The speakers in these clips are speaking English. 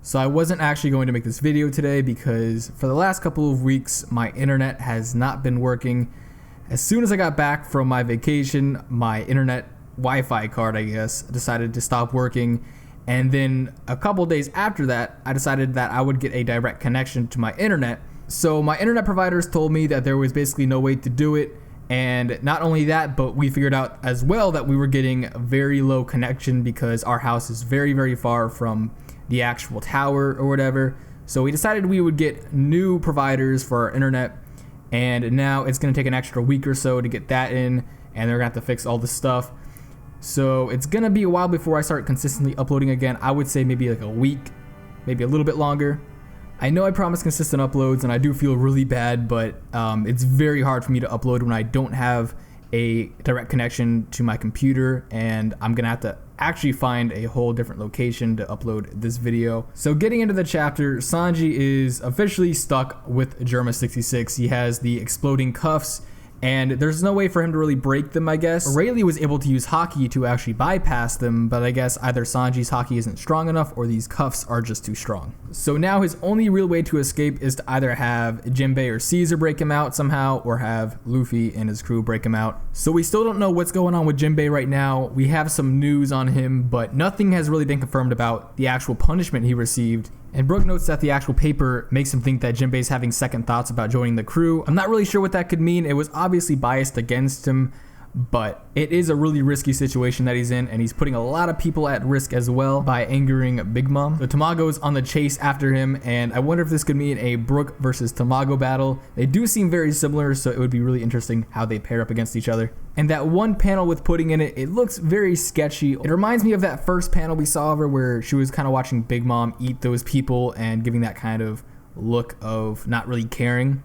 So I wasn't actually going to make this video today because for the last couple of weeks, my internet has not been working. As soon as I got back from my vacation, my internet Wi-Fi card, I guess, decided to stop working. And then a couple days after that, I decided that I would get a direct connection to my internet. So my internet providers told me that there was basically no way to do it. And not only that, but we figured out as well that we were getting a very low connection because our house is very, very far from the actual tower or whatever. So we decided we would get new providers for our internet. And now it's going to take an extra week or so to get that in. And they're going to have to fix all this stuff. So it's going to be a while before I start consistently uploading again. I would say maybe like a week, maybe a little bit longer. I know I promised consistent uploads and I do feel really bad, but it's very hard for me to upload when I don't have a direct connection to my computer, and I'm going to have to actually find a whole different location to upload this video. So getting into the chapter, Sanji is officially stuck with Germa 66. He has the exploding cuffs, and there's no way for him to really break them, I guess. Rayleigh was able to use Haki to actually bypass them, but I guess either Sanji's Haki isn't strong enough or these cuffs are just too strong. So now his only real way to escape is to either have Jinbei or Caesar break him out somehow, or have Luffy and his crew break him out. So we still don't know what's going on with Jinbei right now. We have some news on him, but nothing has really been confirmed about the actual punishment he received. And Brook notes that the actual paper makes him think that Jinbei's having second thoughts about joining the crew. I'm not really sure what that could mean. It was obviously biased against him, but it is a really risky situation that he's in, and he's putting a lot of people at risk as well by angering Big Mom. The Tamago's on the chase after him, and I wonder if this could mean a Brook versus Tamago battle. They do seem very similar, so it would be really interesting how they pair up against each other. And that one panel with Pudding in it, it looks very sketchy. It reminds me of that first panel we saw of her where she was kind of watching Big Mom eat those people and giving that kind of look of not really caring.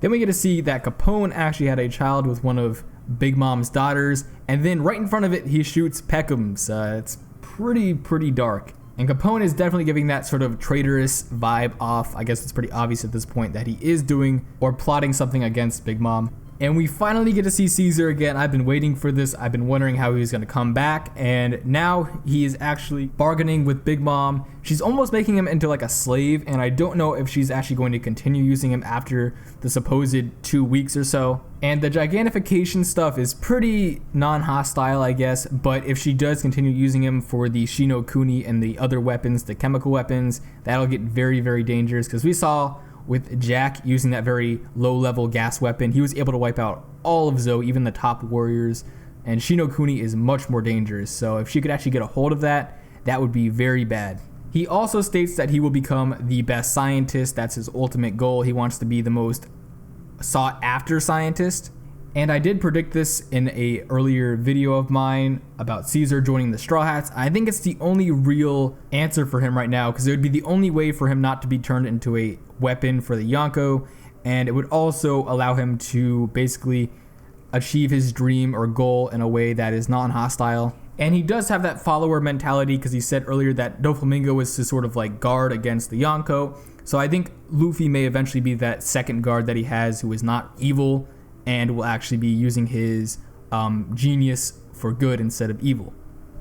Then we get to see that Capone actually had a child with one of Big Mom's daughters, and then right in front of it he shoots Peckham's. It's pretty dark, and Capone is definitely giving that sort of traitorous vibe off. I guess it's pretty obvious at this point that he is doing or plotting something against Big Mom. And we finally get to see Caesar again. I've been waiting for this. I've been wondering how he was going to come back, and now he is actually bargaining with Big Mom. She's almost making him into like a slave, and I don't know if she's actually going to continue using him after the supposed 2 weeks or so. And the gigantification stuff is pretty non-hostile, I guess, but if she does continue using him for the Shino Kuni and the other weapons, the chemical weapons, that'll get very, very dangerous, because we saw with Jack using that very low-level gas weapon, he was able to wipe out all of Zoe, even the top warriors, and Shino Kuni is much more dangerous, so if she could actually get a hold of that, that would be very bad. He also states that he will become the best scientist. That's his ultimate goal. He wants to be the most sought-after scientist, and I did predict this in a earlier video of mine about Caesar joining the Strawhats. I think it's the only real answer for him right now, because it would be the only way for him not to be turned into a weapon for the Yonko, and it would also allow him to basically achieve his dream or goal in a way that is non-hostile. And he does have that follower mentality, because he said earlier that Doflamingo was to sort of like guard against the Yonko. So I think Luffy may eventually be that second guard that he has, who is not evil and will actually be using his genius for good instead of evil.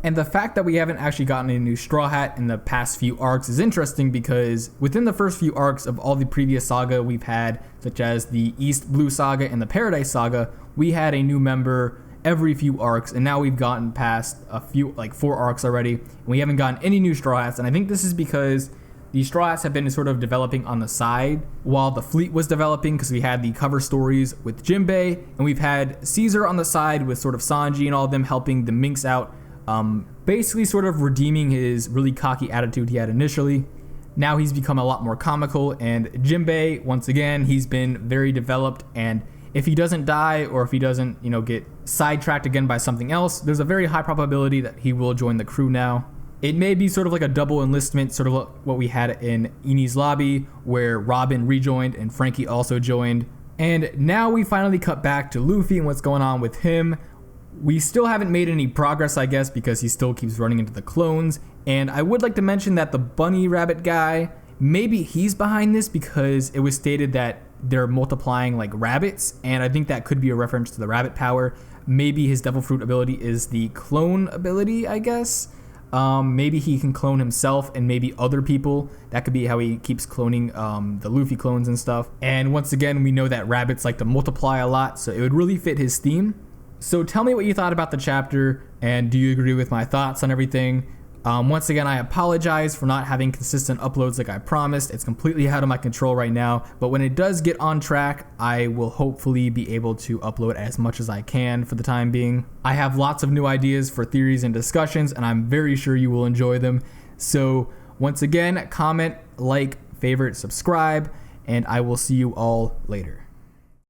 And the fact that we haven't actually gotten a new Straw Hat in the past few arcs is interesting, because within the first few arcs of all the previous saga we've had, such as the East Blue Saga and the Paradise Saga, we had a new member every few arcs, and now we've gotten past a few, like 4 arcs already, and we haven't gotten any new Straw Hats. And I think this is because the Straw Hats have been sort of developing on the side while the fleet was developing, because we had the cover stories with Jinbei, and we've had Caesar on the side with sort of Sanji and all of them helping the Minks out, basically sort of redeeming his really cocky attitude he had initially. Now he's become a lot more comical, and Jinbei, once again, he's been very developed, and if he doesn't die or if he doesn't, get sidetracked again by something else, there's a very high probability that he will join the crew now. It may be sort of like a double enlistment, sort of what we had in Enies Lobby, where Robin rejoined and Frankie also joined. And now we finally cut back to Luffy and what's going on with him. We still haven't made any progress, I guess, because he still keeps running into the clones. And I would like to mention that the bunny rabbit guy, maybe he's behind this, because it was stated that they're multiplying like rabbits, and I think that could be a reference to the rabbit power. Maybe his devil fruit ability is the clone ability, I guess. Maybe he can clone himself and maybe other people. That could be how he keeps cloning the Luffy clones and stuff. And once again, we know that rabbits like to multiply a lot, so it would really fit his theme. So tell me what you thought about the chapter, and do you agree with my thoughts on everything? Once again, I apologize for not having consistent uploads like I promised. It's completely out of my control right now, but when it does get on track, I will hopefully be able to upload as much as I can for the time being. I have lots of new ideas for theories and discussions, and I'm very sure you will enjoy them. So once again, comment, like, favorite, subscribe, and I will see you all later.